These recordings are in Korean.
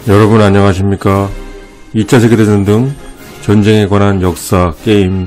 여러분 안녕하십니까? 2차 세계대전 등 전쟁에 관한 역사, 게임,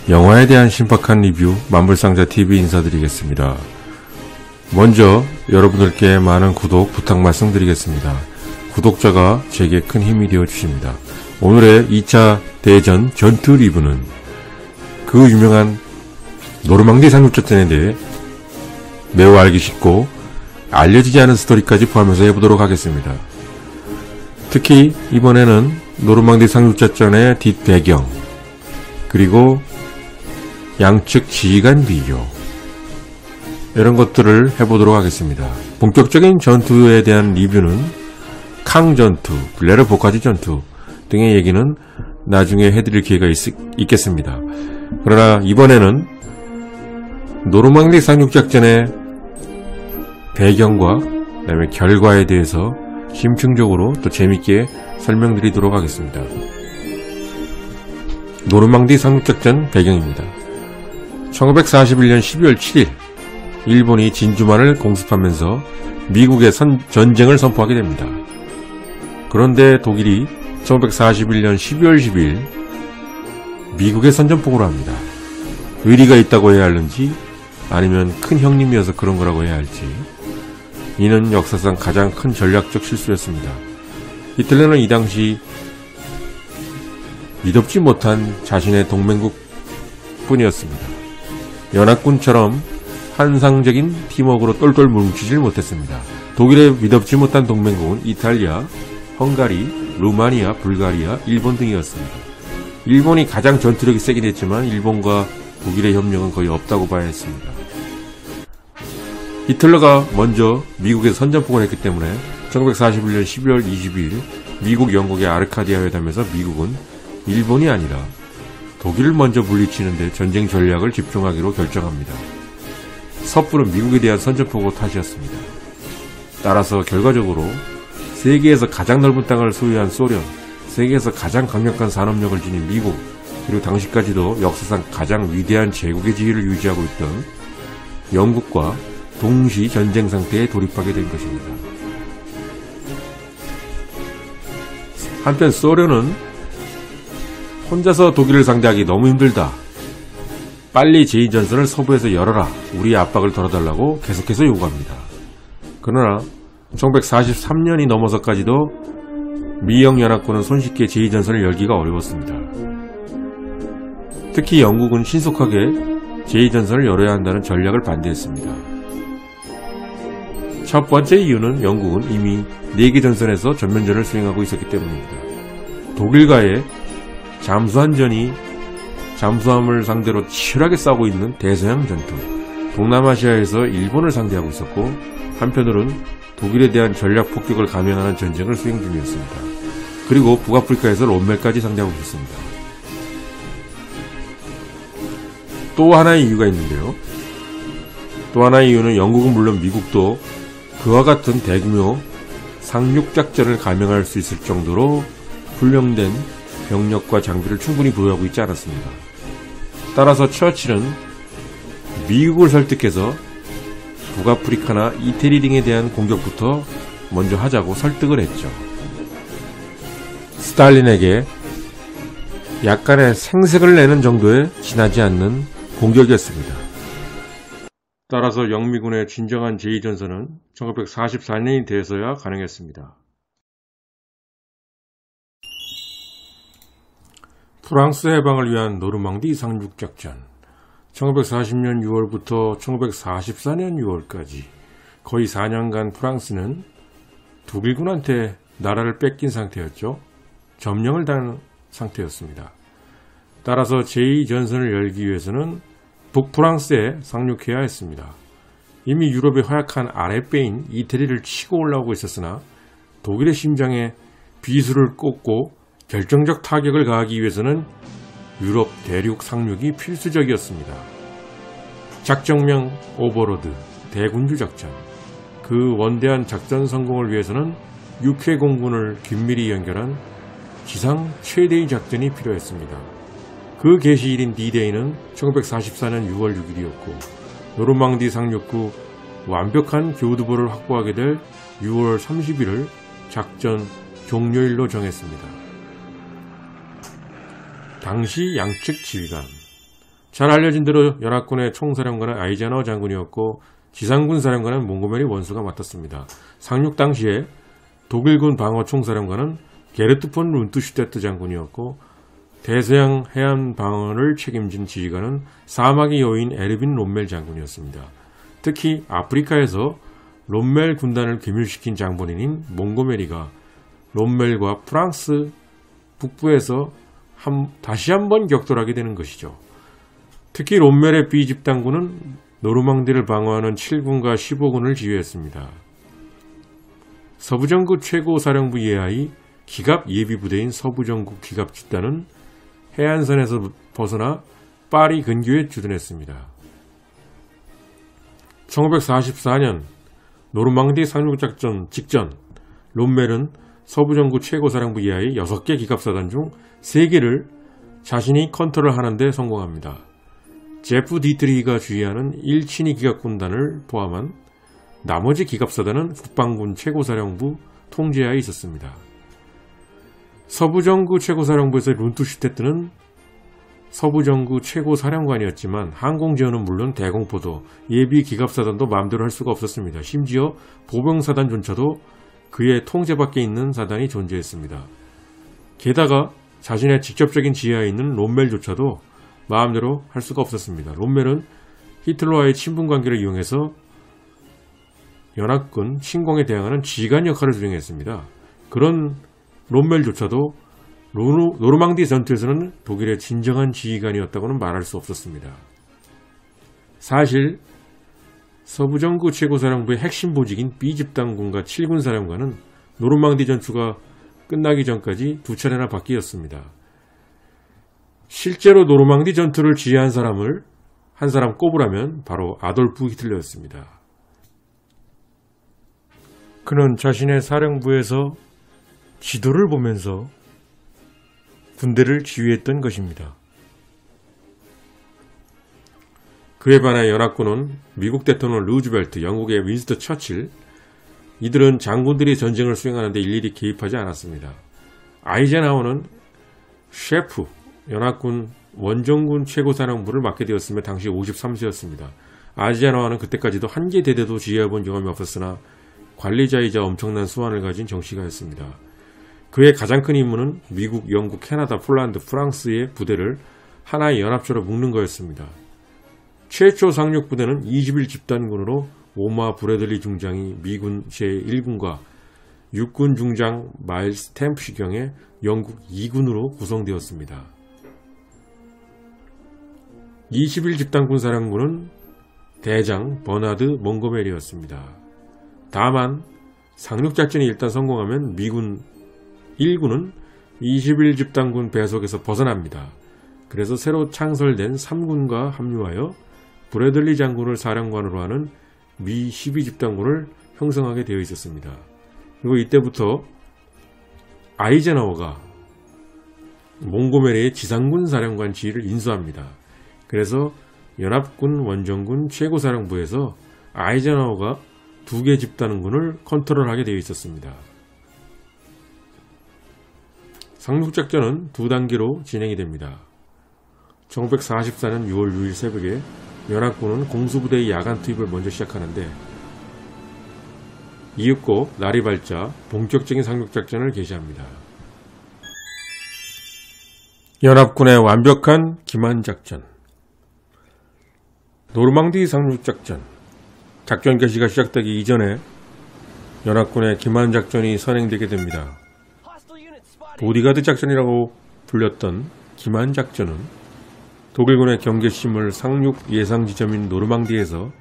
영화에 대한 신박한 리뷰 만불상자TV 인사드리겠습니다. 먼저 여러분들께 많은 구독 부탁 말씀드리겠습니다. 구독자가 제게 큰 힘이 되어 주십니다. 오늘의 2차 대전 전투 리뷰는 그 유명한 노르망디 상륙작전에 대해 매우 알기 쉽고 알려지지 않은 스토리까지 포함해서 해보도록 하겠습니다. 특히 이번에는 노르망디 상륙작전의 뒷배경, 그리고 양측 지휘관 비교, 이런 것들을 해보도록 하겠습니다. 본격적인 전투에 대한 리뷰는 캉전투, 레르포카지 전투 등의 얘기는 나중에 해드릴 기회가 있겠습니다. 그러나 이번에는 노르망디 상륙작전의 배경과 그다음에 결과에 대해서 심층적으로 또 재밌게 설명드리도록 하겠습니다. 노르망디 상륙작전 배경입니다. 1941년 12월 7일 일본이 진주만을 공습하면서 미국의 전쟁을 선포하게 됩니다. 그런데 독일이 1941년 12월 10일 미국에 선전포고를 합니다. 의리가 있다고 해야 하는지 아니면 큰 형님이어서 그런 거라고 해야 할지, 이는 역사상 가장 큰 전략적 실수였습니다. 히틀러는 이 당시 미덥지 못한 자신의 동맹국 뿐이었습니다. 연합군처럼 환상적인 팀워크로 똘똘 뭉치질 못했습니다. 독일의 미덥지 못한 동맹국은 이탈리아, 헝가리, 루마니아, 불가리아, 일본 등이었습니다. 일본이 가장 전투력이 세긴 했지만 일본과 독일의 협력은 거의 없다고 봐야 했습니다. 히틀러가 먼저 미국에서 선전포고를 했기 때문에 1941년 12월 22일 미국 영국의 아르카디아 회담에서 미국은 일본이 아니라 독일을 먼저 물리치는데 전쟁 전략을 집중하기로 결정합니다. 섣부른 미국에 대한 선전포고 탓이었습니다. 따라서 결과적으로 세계에서 가장 넓은 땅을 소유한 소련, 세계에서 가장 강력한 산업력을 지닌 미국, 그리고 당시까지도 역사상 가장 위대한 제국의 지위를 유지하고 있던 영국과 동시 전쟁 상태에 돌입하게 된 것입니다. 한편 소련은 혼자서 독일을 상대하기 너무 힘들다, 빨리 제2전선을 서부에서 열어라, 우리의 압박을 덜어달라고 계속해서 요구합니다. 그러나 1943년이 넘어서까지도 미영연합군은 손쉽게 제2전선을 열기가 어려웠습니다. 특히 영국은 신속하게 제2전선을 열어야 한다는 전략을 반대했습니다. 첫 번째 이유는 영국은 이미 4개 전선에서 전면전을 수행하고 있었기 때문입니다. 독일과의 잠수함을 상대로 치열하게 싸우고 있는 대서양 전투, 동남아시아에서 일본을 상대하고 있었고, 한편으로는 독일에 대한 전략 폭격을 감행하는 전쟁을 수행 중이었습니다. 그리고 북아프리카에서 롬멜까지 상대하고 있었습니다. 또 하나의 이유가 있는데요. 또 하나의 이유는 영국은 물론 미국도 그와 같은 대규모 상륙작전을 감행할 수 있을 정도로 훈련된 병력과 장비를 충분히 보유하고 있지 않았습니다. 따라서 처칠은 미국을 설득해서 북아프리카나 이태리 등에 대한 공격부터 먼저 하자고 설득을 했죠. 스탈린에게 약간의 생색을 내는 정도에 지나지 않는 공격이었습니다. 따라서 영미군의 진정한 제2전선은 1944년이 돼서야 가능했습니다. 프랑스 해방을 위한 노르망디 상륙작전, 1940년 6월부터 1944년 6월까지 거의 4년간 프랑스는 독일군한테 나라를 뺏긴 상태였죠. 점령을 당한 상태였습니다. 따라서 제2전선을 열기 위해서는 북프랑스에 상륙해야 했습니다. 이미 유럽의 허약한 아랫배인 이태리를 치고 올라오고 있었으나 독일의 심장에 비수를 꽂고 결정적 타격을 가하기 위해서는 유럽 대륙 상륙이 필수적이었습니다. 작전명 오버로드, 대군주 작전. 그 원대한 작전 성공을 위해서는 육해 공군을 긴밀히 연결한 지상 최대의 작전이 필요했습니다. 그 개시일인 D-Day는 1944년 6월 6일이었고 노르망디 상륙 후 완벽한 교두보를 확보하게 될 6월 30일을 작전 종료일로 정했습니다. 당시 양측 지휘관. 잘 알려진 대로 연합군의 총사령관은 아이젠하워 장군이었고 지상군 사령관은 몽고메리 원수가 맡았습니다. 상륙 당시에 독일군 방어 총사령관은 게르트 폰 룬트슈테트 장군이었고 대서양 해안 방어를 책임진 지휘관은 사막의 여인 에르빈 롬멜 장군이었습니다. 특히 아프리카에서 롬멜 군단을 괴멸시킨 장본인인 몽고메리가 롬멜과 프랑스 북부에서 다시 한번 격돌하게 되는 것이죠. 특히 롬멜의 B집단군은 노르망디를 방어하는 7군과 15군을 지휘했습니다. 서부전구 최고사령부 예하의 기갑 예비부대인 서부전구 기갑집단은 해안선에서 벗어나 파리 근교에 주둔했습니다. 1944년 노르망디 상륙작전 직전 롬멜은 서부전구 최고사령부 예하의 6개 기갑사단 중 3개를 자신이 컨트롤하는 데 성공합니다. 제프 디트리히가 주의하는 1친위 기갑군단을 포함한 나머지 기갑사단은 국방군 최고사령부 통제하에 있었습니다. 서부전구 최고사령부에서 룬트슈테트는 서부전구 최고사령관이었지만 항공제어는 물론 대공포도, 예비 기갑사단도 마음대로 할 수가 없었습니다. 심지어 보병사단조차도 그의 통제 밖에 있는 사단이 존재했습니다. 게다가 자신의 직접적인 지하에 있는 롬멜조차도 마음대로 할 수가 없었습니다. 롬멜은 히틀러와의 친분관계를 이용해서 연합군 침공에 대항하는 지휘관 역할을 수행했습니다. 그런 롬멜조차도 노르망디 전투에서는 독일의 진정한 지휘관이었다고는 말할 수 없었습니다. 사실 서부전구 최고사령부의 핵심 보직인 B집단군과 7군 사령관은 노르망디 전투가 끝나기 전까지 2차례나 바뀌었습니다. 실제로 노르망디 전투를 지휘한 사람을 한 사람 꼽으라면 바로 아돌프 히틀러였습니다. 그는 자신의 사령부에서 지도를 보면서 군대를 지휘했던 것입니다. 그에 반해 연합군은 미국 대통령 루즈벨트, 영국의 윈스턴 처칠, 이들은 장군들이 전쟁을 수행하는데 일일이 개입하지 않았습니다. 아이젠하워는 셰프, 연합군 원정군 최고사령부를 맡게 되었으며 당시 53세였습니다. 아이젠하워는 그때까지도 한 개 대대도 지휘해본 경험이 없었으나 관리자이자 엄청난 수완을 가진 정치가였습니다. 그의 가장 큰 임무는 미국, 영국, 캐나다, 폴란드, 프랑스의 부대를 하나의 연합체로 묶는 거였습니다. 최초 상륙부대는 21집단군으로 오마 브래들리 중장이 미군 제1군과 육군 중장 마일스 템프시 경의 영국 2군으로 구성되었습니다. 21집단군 사령부는 대장 버나드 몽고메리였습니다. 다만 상륙작전이 일단 성공하면 미군 1군은 21집단군 배속에서 벗어납니다. 그래서 새로 창설된 3군과 합류하여 브래들리 장군을 사령관으로 하는 미 12집단군을 형성하게 되어 있었습니다. 그리고 이때부터 아이젠하워가 몽고메리의 지상군 사령관 지위를 인수합니다. 그래서 연합군 원정군 최고사령부에서 아이젠하워가 2개 집단군을 컨트롤하게 되어 있었습니다. 상륙작전은 2단계로 진행이 됩니다. 1944년 6월 6일 새벽에 연합군은 공수부대의 야간 투입을 먼저 시작하는데 이윽고 날이 밝자 본격적인 상륙작전을 개시합니다. 연합군의 완벽한 기만작전. 노르망디 상륙작전. 작전 개시가 시작되기 이전에 연합군의 기만작전이 선행되게 됩니다. 보디가드 작전이라고 불렸던 기만작전은 독일군의 경계심을 상륙 예상 지점인 노르망디에서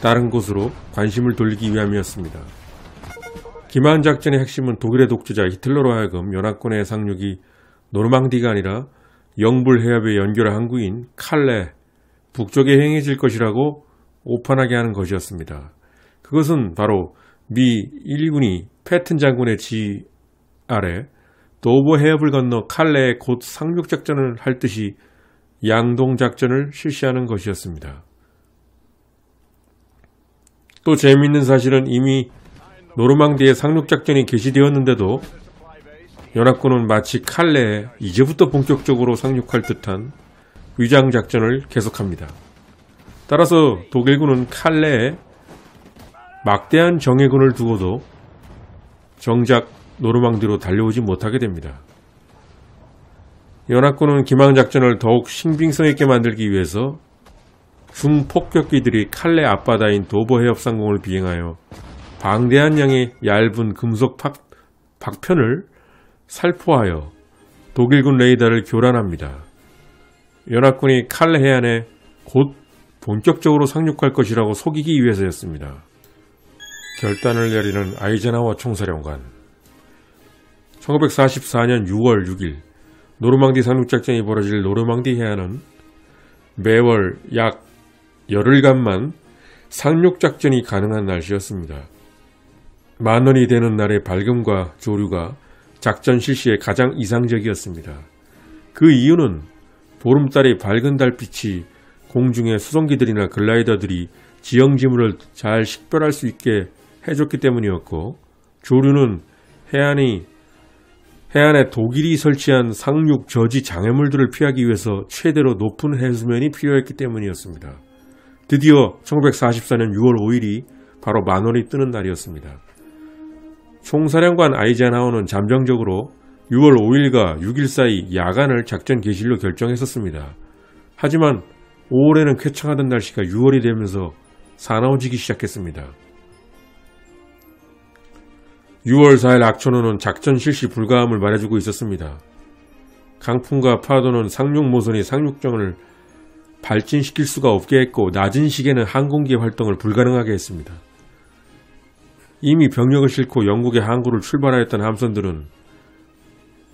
다른 곳으로 관심을 돌리기 위함이었습니다. 기만작전의 핵심은 독일의 독재자 히틀러로 하여금 연합군의 상륙이 노르망디가 아니라 영불 해협의 연결 항구인 칼레 북쪽에 행해질 것이라고 오판하게 하는 것이었습니다. 그것은 바로 미 1군이 패튼 장군의 지휘 아래 도버 해협을 건너 칼레에 곧 상륙작전을 할 듯이 양동작전을 실시하는 것이었습니다. 또 재미있는 사실은 이미 노르망디의 상륙작전이 개시되었는데도 연합군은 마치 칼레에 이제부터 본격적으로 상륙할 듯한 위장작전을 계속합니다. 따라서 독일군은 칼레에 막대한 정예군을 두고도 정작 노르망디로 달려오지 못하게 됩니다. 연합군은 기망작전을 더욱 신빙성 있게 만들기 위해서 중폭격기들이 칼레 앞바다인 도버 해협 상공을 비행하여 방대한 양의 얇은 금속 박편을 살포하여 독일군 레이더를 교란합니다. 연합군이 칼레 해안에 곧 본격적으로 상륙할 것이라고 속이기 위해서였습니다. 결단을 내리는 아이젠하워 총사령관. 1944년 6월 6일 노르망디 상륙작전이 벌어질 노르망디 해안은 매월 약 열흘간만 상륙작전이 가능한 날씨였습니다. 만원이 되는 날의 밝음과 조류가 작전 실시에 가장 이상적이었습니다. 그 이유는 보름달의 밝은 달빛이 공중의 수송기들이나 글라이더들이 지형지물을 잘 식별할 수 있게 해줬기 때문이었고, 조류는 해안에 독일이 설치한 상륙 저지 장애물들을 피하기 위해서 최대로 높은 해수면이 필요했기 때문이었습니다. 드디어 1944년 6월 5일이 바로 만원이 뜨는 날이었습니다. 총사령관 아이젠하워는 잠정적으로 6월 5일과 6일 사이 야간을 작전 개시로 결정했었습니다. 하지만 5월에는 쾌청하던 날씨가 6월이 되면서 사나워지기 시작했습니다. 6월 4일 악천후는 작전 실시 불가함을 말해주고 있었습니다. 강풍과 파도는 상륙 모선이 상륙정을 발진시킬 수가 없게 했고, 낮은 시계는 항공기 활동을 불가능하게 했습니다. 이미 병력을 싣고 영국의 항구를 출발하였던 함선들은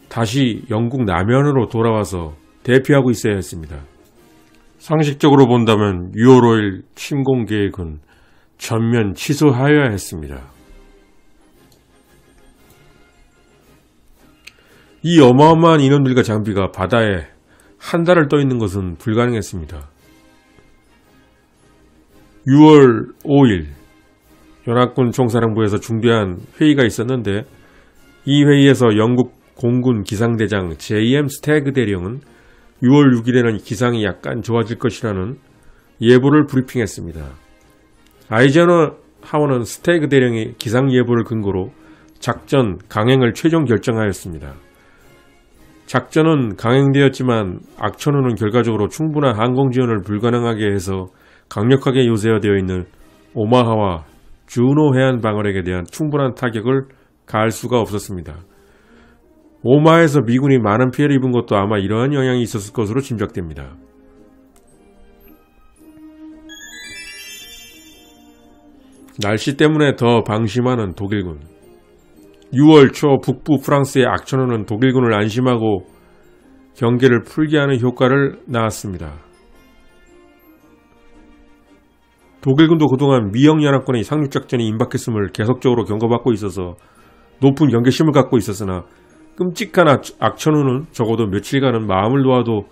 다시 영국 남해안으로 돌아와서 대피하고 있어야 했습니다. 상식적으로 본다면 6월 5일 침공 계획은 전면 취소하여야 했습니다. 이 어마어마한 인원들과 장비가 바다에 한 달을 떠 있는 것은 불가능했습니다. 6월 5일 연합군 총사령부에서 중대한 회의가 있었는데, 이 회의에서 영국 공군 기상대장 J.M. 스태그 대령은 6월 6일에는 기상이 약간 좋아질 것이라는 예보를 브리핑했습니다. 아이젠하워는 스태그 대령의 기상 예보를 근거로 작전 강행을 최종 결정하였습니다. 작전은 강행되었지만 악천후는 결과적으로 충분한 항공 지원을 불가능하게 해서 강력하게 요새화되어 있는 오마하와 주노 해안 방어력에 대한 충분한 타격을 가할 수가 없었습니다. 오마하에서 미군이 많은 피해를 입은 것도 아마 이러한 영향이 있었을 것으로 짐작됩니다. 날씨 때문에 더 방심하는 독일군. 6월 초 북부 프랑스의 악천후는 독일군을 안심하고 경계를 풀게 하는 효과를 낳았습니다. 독일군도 그동안 미영연합군의 상륙작전이 임박했음을 계속적으로 경고받고 있어서 높은 경계심을 갖고 있었으나, 끔찍한 악천후는 적어도 며칠간은 마음을 놓아도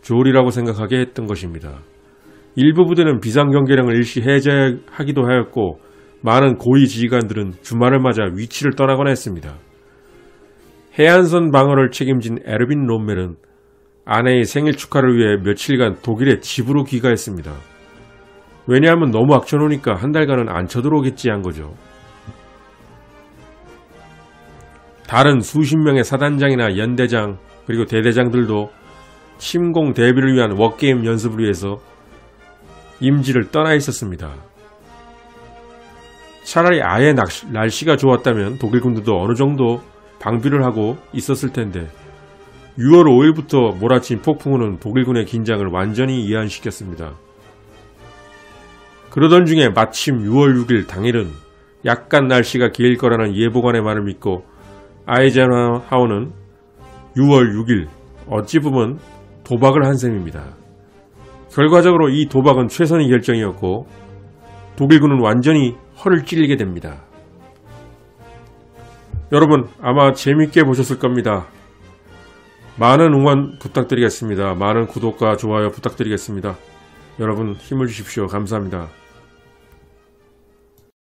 좋으리라고 생각하게 했던 것입니다. 일부 부대는 비상경계령을 일시 해제하기도 하였고, 많은 고위 지휘관들은 주말을 맞아 위치를 떠나거나 했습니다. 해안선 방어를 책임진 에르빈 롬멜은 아내의 생일 축하를 위해 며칠간 독일의 집으로 귀가했습니다. 왜냐하면 너무 악천후니까 한 달간은 안 쳐들어오겠지 한 거죠. 다른 수십 명의 사단장이나 연대장 그리고 대대장들도 침공 대비를 위한 워게임 연습을 위해서 임지를 떠나 있었습니다. 차라리 아예 날씨가 좋았다면 독일군들도 어느 정도 방비를 하고 있었을 텐데, 6월 5일부터 몰아친 폭풍우는 독일군의 긴장을 완전히 이완시켰습니다. 그러던 중에 마침 6월 6일 당일은 약간 날씨가 개일 거라는 예보관의 말을 믿고 아이젠하워는 6월 6일 어찌 보면 도박을 한 셈입니다. 결과적으로 이 도박은 최선의 결정이었고 독일군은 완전히 허를 찔리게 됩니다. 여러분 아마 재밌게 보셨을 겁니다. 많은 응원 부탁드리겠습니다. 많은 구독과 좋아요 부탁드리겠습니다. 여러분 힘을 주십시오. 감사합니다.